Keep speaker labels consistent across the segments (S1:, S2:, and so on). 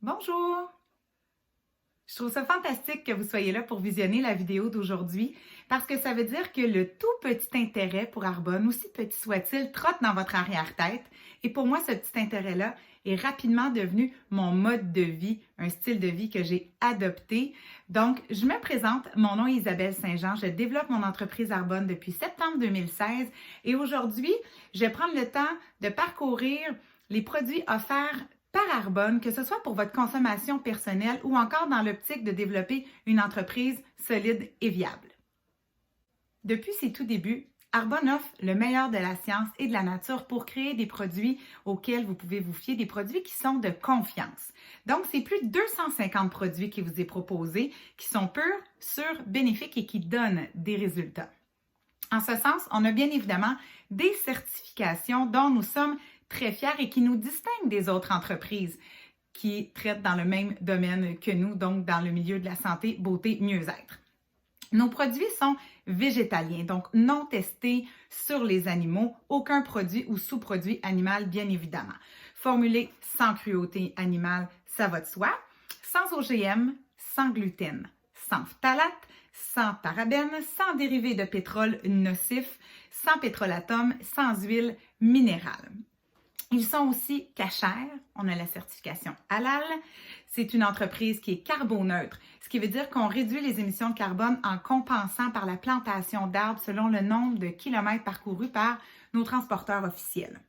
S1: Bonjour! Je trouve ça fantastique que vous soyez là pour visionner la vidéo d'aujourd'hui parce que ça veut dire que le tout petit intérêt pour Arbonne, aussi petit soit-il, trotte dans votre arrière-tête. Et pour moi, ce petit intérêt-là est rapidement devenu mon mode de vie, un style de vie que j'ai adopté. Donc, je me présente, mon nom est Isabelle Saint-Jean, je développe mon entreprise Arbonne depuis septembre 2016 et aujourd'hui, je vais prendre le temps de parcourir les produits offerts par Arbonne, que ce soit pour votre consommation personnelle ou encore dans l'optique de développer une entreprise solide et viable. Depuis ses tout débuts, Arbonne offre le meilleur de la science et de la nature pour créer des produits auxquels vous pouvez vous fier, des produits qui sont de confiance. Donc, c'est plus de 250 produits qui vous est proposé, qui sont purs, sûrs, bénéfiques et qui donnent des résultats. En ce sens, on a bien évidemment des certifications dont nous sommes très fiers et qui nous distinguent des autres entreprises qui traitent dans le même domaine que nous, donc dans le milieu de la santé, beauté, mieux-être. Nos produits sont végétaliens, donc non testés sur les animaux, aucun produit ou sous-produit animal, bien évidemment. Formulés sans cruauté animale, ça va de soi, sans OGM, sans gluten, sans phtalate, sans parabènes, sans dérivés de pétrole nocifs, sans pétrolatum, sans huile minérale. Ils sont aussi cachers, on a la certification halal. C'est une entreprise qui est carboneutre, ce qui veut dire qu'on réduit les émissions de carbone en compensant par la plantation d'arbres selon le nombre de kilomètres parcourus par nos transporteurs officiels.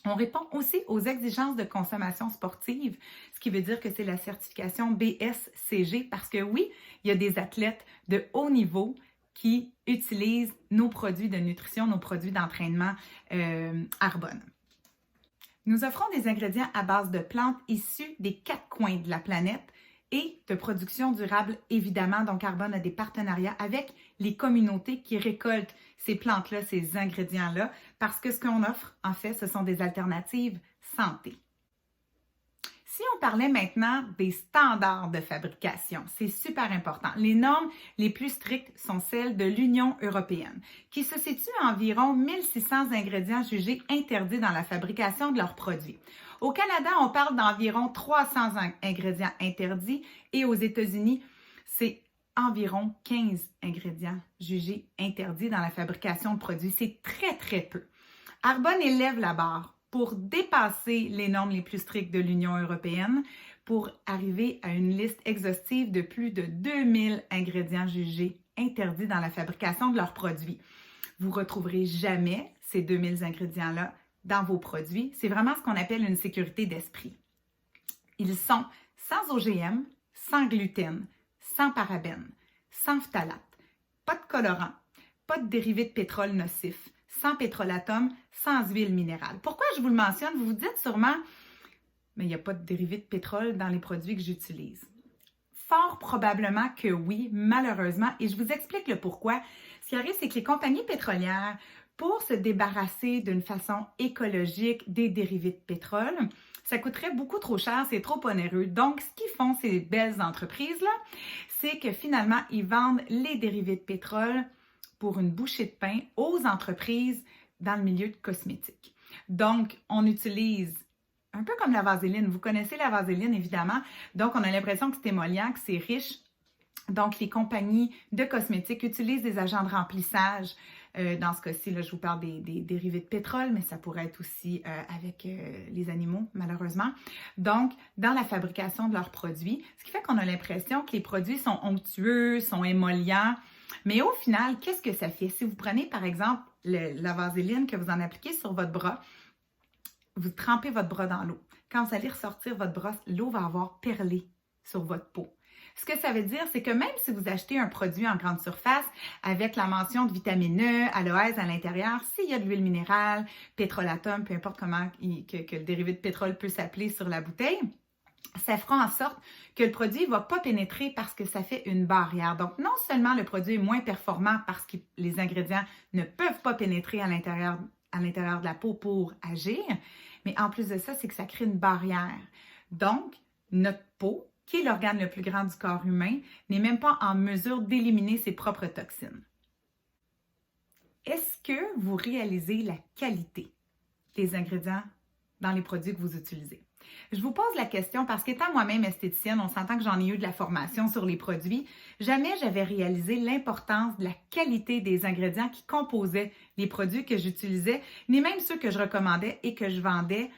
S1: On répond aussi aux exigences de consommation sportive, ce qui veut dire que c'est la certification BSCG parce que oui, il y a des athlètes de haut niveau qui utilisent nos produits de nutrition, nos produits d'entraînement Arbonne. Nous offrons des ingrédients à base de plantes issues des quatre coins de la planète et de production durable, évidemment. Donc, Arbonne a des partenariats avec les communautés qui récoltent ces plantes-là, ces ingrédients-là, parce que ce qu'on offre, en fait, ce sont des alternatives santé. Si on parlait maintenant des standards de fabrication, c'est super important. Les normes les plus strictes sont celles de l'Union européenne, qui se situe à environ 1600 ingrédients jugés interdits dans la fabrication de leurs produits. Au Canada, on parle d'environ 300 ingrédients interdits et aux États-Unis, c'est environ 15 ingrédients jugés interdits dans la fabrication de produits. C'est très, très peu. Arbonne élève la barre pour dépasser les normes les plus strictes de l'Union européenne pour arriver à une liste exhaustive de plus de 2000 ingrédients jugés interdits dans la fabrication de leurs produits. Vous ne retrouverez jamais ces 2000 ingrédients-là dans vos produits. C'est vraiment ce qu'on appelle une sécurité d'esprit. Ils sont sans OGM, sans gluten, sans parabènes, sans phtalate, pas de colorant, pas de dérivés de pétrole nocifs, sans pétrolatum, sans huile minérale. Pourquoi je vous le mentionne? Vous vous dites sûrement, mais il n'y a pas de dérivés de pétrole dans les produits que j'utilise. Fort probablement que oui, malheureusement, et je vous explique le pourquoi. Ce qui arrive, c'est que les compagnies pétrolières, pour se débarrasser d'une façon écologique des dérivés de pétrole, ça coûterait beaucoup trop cher, c'est trop onéreux. Donc, ce qu'ils font, ces belles entreprises-là, c'est que finalement, ils vendent les dérivés de pétrole pour une bouchée de pain aux entreprises dans le milieu de cosmétiques. Donc, on utilise un peu comme la vaseline. Vous connaissez la vaseline, évidemment. Donc, on a l'impression que c'est émollient, que c'est riche. Donc, les compagnies de cosmétiques utilisent des agents de remplissage. Dans ce cas-ci, là, je vous parle des dérivés de pétrole, mais ça pourrait être aussi avec les animaux, malheureusement. Donc, dans la fabrication de leurs produits, ce qui fait qu'on a l'impression que les produits sont onctueux, sont émollients. Mais au final, qu'est-ce que ça fait? Si vous prenez, par exemple, la vaseline que vous en appliquez sur votre bras, vous trempez votre bras dans l'eau. Quand vous allez ressortir votre bras, l'eau va avoir perlé sur votre peau. Ce que ça veut dire, c'est que même si vous achetez un produit en grande surface avec la mention de vitamine E, aloès à l'intérieur, s'il y a de l'huile minérale, pétrolatum, peu importe comment que le dérivé de pétrole peut s'appeler sur la bouteille, ça fera en sorte que le produit ne va pas pénétrer parce que ça fait une barrière. Donc, non seulement le produit est moins performant parce que les ingrédients ne peuvent pas pénétrer à l'intérieur de la peau pour agir, mais en plus de ça, c'est que ça crée une barrière. Donc, notre peau, qui est l'organe le plus grand du corps humain, n'est même pas en mesure d'éliminer ses propres toxines. Est-ce que vous réalisez la qualité des ingrédients dans les produits que vous utilisez? Je vous pose la question parce qu'étant moi-même esthéticienne, on s'entend que j'en ai eu de la formation sur les produits. Jamais j'avais réalisé l'importance de la qualité des ingrédients qui composaient les produits que j'utilisais, ni même ceux que je recommandais et que je vendais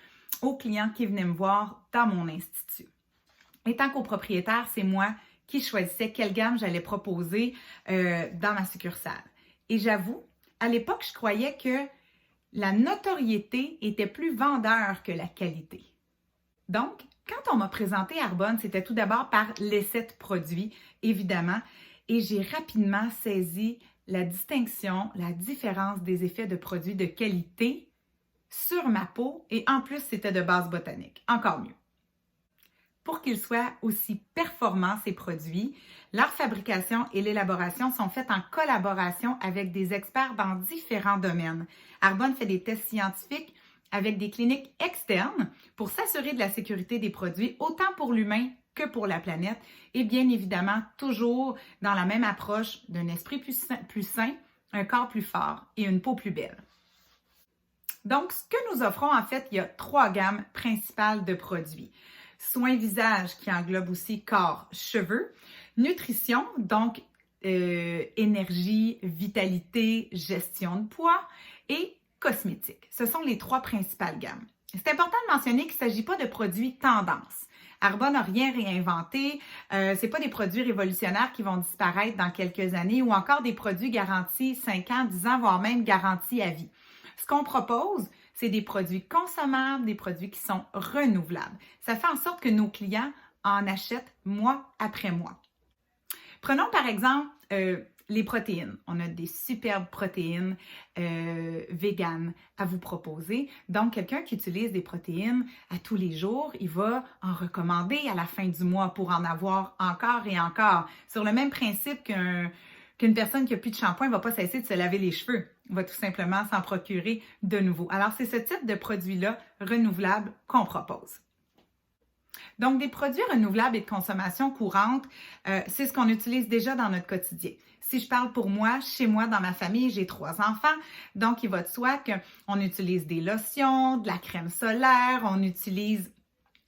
S1: aux clients qui venaient me voir dans mon institut. Étant copropriétaire, c'est moi qui choisissais quelle gamme j'allais proposer dans ma succursale. Et j'avoue, à l'époque, je croyais que la notoriété était plus vendeur que la qualité. Donc, quand on m'a présenté Arbonne, c'était tout d'abord par l'essai de produit, évidemment, et j'ai rapidement saisi la distinction, la différence des effets de produits de qualité sur ma peau, et en plus, c'était de base botanique. Encore mieux. Pour qu'ils soient aussi performants, ces produits, leur fabrication et l'élaboration sont faites en collaboration avec des experts dans différents domaines. Arbonne fait des tests scientifiques avec des cliniques externes pour s'assurer de la sécurité des produits, autant pour l'humain que pour la planète, et bien évidemment, toujours dans la même approche d'un esprit plus sain, un corps plus fort et une peau plus belle. Donc, ce que nous offrons, en fait, il y a 3 gammes principales de produits. Soins visage qui englobe aussi corps, cheveux, nutrition, donc énergie, vitalité, gestion de poids et cosmétiques. Ce sont les 3 principales gammes. C'est important de mentionner qu'il ne s'agit pas de produits tendance. Arbonne n'a rien réinventé. Ce n'est pas des produits révolutionnaires qui vont disparaître dans quelques années ou encore des produits garantis 5 ans, 10 ans, voire même garantis à vie. Ce qu'on propose, c'est des produits consommables, des produits qui sont renouvelables. Ça fait en sorte que nos clients en achètent mois après mois. Prenons par exemple les protéines. On a des superbes protéines véganes à vous proposer. Donc, quelqu'un qui utilise des protéines à tous les jours, il va en recommander à la fin du mois pour en avoir encore et encore. Sur le même principe qu'une personne qui n'a plus de shampoing ne va pas cesser de se laver les cheveux. On va tout simplement s'en procurer de nouveau. Alors, c'est ce type de produit-là renouvelable qu'on propose. Donc, des produits renouvelables et de consommation courante, c'est ce qu'on utilise déjà dans notre quotidien. Si je parle pour moi, chez moi, dans ma famille, j'ai 3 enfants, donc il va de soi qu'on utilise des lotions, de la crème solaire, on utilise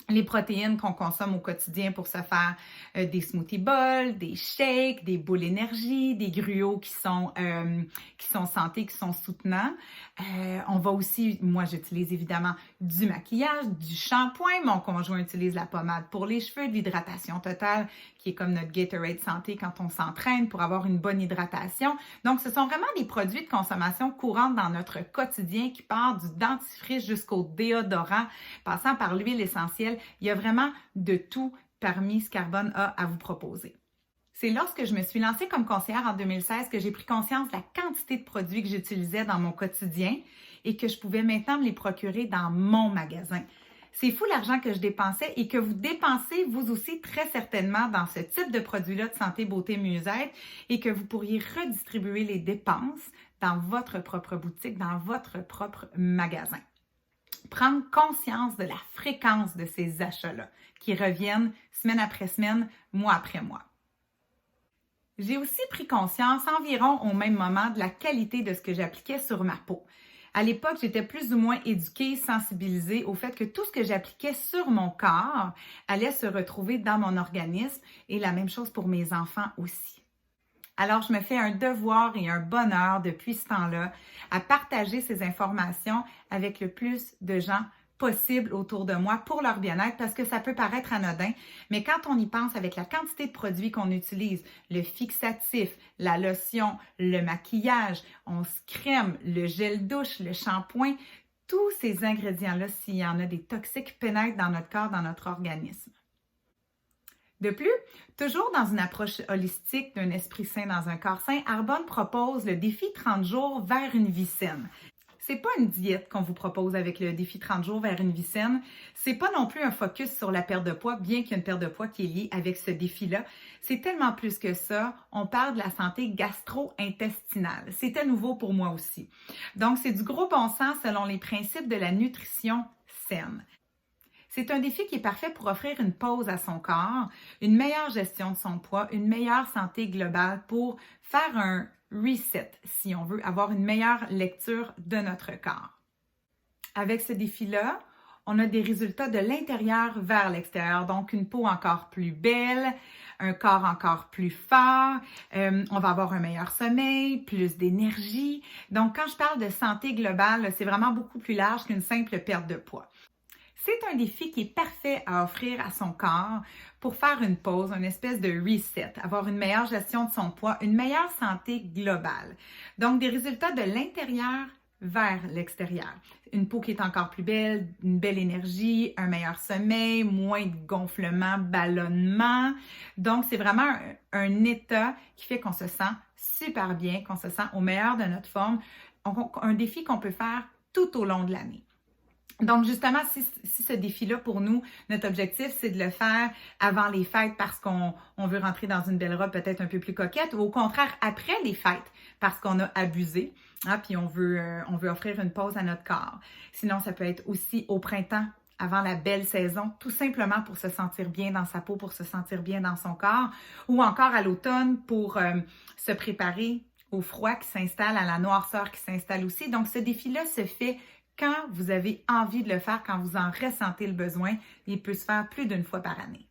S1: les protéines qu'on consomme au quotidien pour se faire des smoothie bowls, des shakes, des boules énergie, des gruots qui sont santé, qui sont soutenants. On va aussi, moi j'utilise évidemment du maquillage, du shampoing. Mon conjoint utilise la pommade pour les cheveux, de l'hydratation totale qui est comme notre Gatorade santé quand on s'entraîne pour avoir une bonne hydratation. Donc, ce sont vraiment des produits de consommation courante dans notre quotidien qui partent du dentifrice jusqu'au déodorant, passant par l'huile essentielle. Il y a vraiment de tout parmi ce qu'Arbonne a à vous proposer. C'est lorsque je me suis lancée comme conseillère en 2016 que j'ai pris conscience de la quantité de produits que j'utilisais dans mon quotidien et que je pouvais maintenant me les procurer dans mon magasin. C'est fou l'argent que je dépensais et que vous dépensez vous aussi très certainement dans ce type de produits-là de santé, beauté, mieux-être et que vous pourriez redistribuer les dépenses dans votre propre boutique, dans votre propre magasin. Prendre conscience de la fréquence de ces achats-là qui reviennent semaine après semaine, mois après mois. J'ai aussi pris conscience environ au même moment de la qualité de ce que j'appliquais sur ma peau. À l'époque, j'étais plus ou moins éduquée, sensibilisée au fait que tout ce que j'appliquais sur mon corps allait se retrouver dans mon organisme et la même chose pour mes enfants aussi. Alors, je me fais un devoir et un bonheur depuis ce temps-là à partager ces informations avec le plus de gens possible autour de moi pour leur bien-être parce que ça peut paraître anodin, mais quand on y pense avec la quantité de produits qu'on utilise, le fixatif, la lotion, le maquillage, on se crème, le gel douche, le shampoing, tous ces ingrédients-là, s'il y en a des toxiques, pénètrent dans notre corps, dans notre organisme. De plus, toujours dans une approche holistique d'un esprit sain dans un corps sain, Arbonne propose le défi 30 jours vers une vie saine. C'est pas une diète qu'on vous propose avec le défi 30 jours vers une vie saine. C'est pas non plus un focus sur la perte de poids, bien qu'il y ait une perte de poids qui est liée avec ce défi-là. C'est tellement plus que ça. On parle de la santé gastro-intestinale. C'était nouveau pour moi aussi. Donc, c'est du gros bon sens selon les principes de la nutrition saine. C'est un défi qui est parfait pour offrir une pause à son corps, une meilleure gestion de son poids, une meilleure santé globale pour faire un reset, si on veut avoir une meilleure lecture de notre corps. Avec ce défi-là, on a des résultats de l'intérieur vers l'extérieur. Donc, une peau encore plus belle, un corps encore plus fort, on va avoir un meilleur sommeil, plus d'énergie. Donc, quand je parle de santé globale, c'est vraiment beaucoup plus large qu'une simple perte de poids. C'est un défi qui est parfait à offrir à son corps pour faire une pause, une espèce de reset, avoir une meilleure gestion de son poids, une meilleure santé globale. Donc, des résultats de l'intérieur vers l'extérieur. Une peau qui est encore plus belle, une belle énergie, un meilleur sommeil, moins de gonflement, ballonnement. Donc, c'est vraiment un état qui fait qu'on se sent super bien, qu'on se sent au meilleur de notre forme. Un défi qu'on peut faire tout au long de l'année. Donc, justement, si ce défi-là, pour nous, notre objectif, c'est de le faire avant les fêtes parce qu'on veut rentrer dans une belle robe peut-être un peu plus coquette, ou au contraire, après les fêtes parce qu'on a abusé, hein, puis on veut offrir une pause à notre corps. Sinon, ça peut être aussi au printemps, avant la belle saison, tout simplement pour se sentir bien dans sa peau, pour se sentir bien dans son corps, ou encore à l'automne pour se préparer au froid qui s'installe, à la noirceur qui s'installe aussi. Donc, ce défi-là se fait quand vous avez envie de le faire, quand vous en ressentez le besoin. Il peut se faire plus d'une fois par année.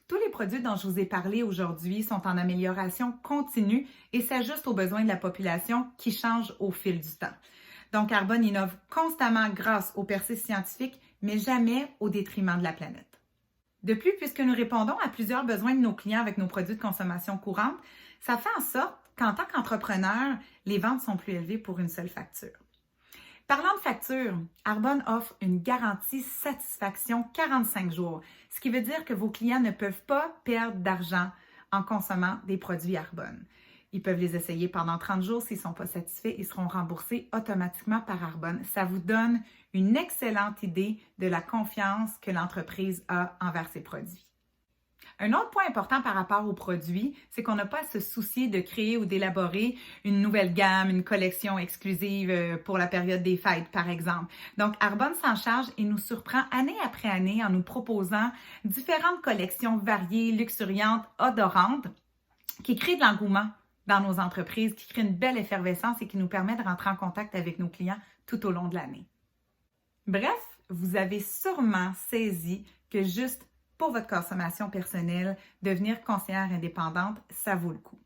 S1: Tous les produits dont je vous ai parlé aujourd'hui sont en amélioration continue et s'ajustent aux besoins de la population qui change au fil du temps. Donc, Arbonne innove constamment grâce aux percées scientifiques, mais jamais au détriment de la planète. De plus, puisque nous répondons à plusieurs besoins de nos clients avec nos produits de consommation courante, ça fait en sorte qu'en tant qu'entrepreneur, les ventes sont plus élevées pour une seule facture. Parlant de facture, Arbonne offre une garantie satisfaction 45 jours, ce qui veut dire que vos clients ne peuvent pas perdre d'argent en consommant des produits Arbonne. Ils peuvent les essayer pendant 30 jours. S'ils ne sont pas satisfaits, ils seront remboursés automatiquement par Arbonne. Ça vous donne une excellente idée de la confiance que l'entreprise a envers ses produits. Un autre point important par rapport aux produits, c'est qu'on n'a pas à se soucier de créer ou d'élaborer une nouvelle gamme, une collection exclusive pour la période des fêtes, par exemple. Donc, Arbonne s'en charge et nous surprend année après année en nous proposant différentes collections variées, luxuriantes, odorantes, qui créent de l'engouement dans nos entreprises, qui créent une belle effervescence et qui nous permet de rentrer en contact avec nos clients tout au long de l'année. Bref, vous avez sûrement saisi que juste pour votre consommation personnelle, devenir conseillère indépendante, ça vaut le coup.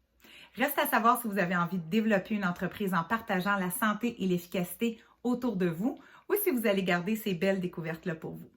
S1: Reste à savoir si vous avez envie de développer une entreprise en partageant la santé et l'efficacité autour de vous ou si vous allez garder ces belles découvertes-là pour vous.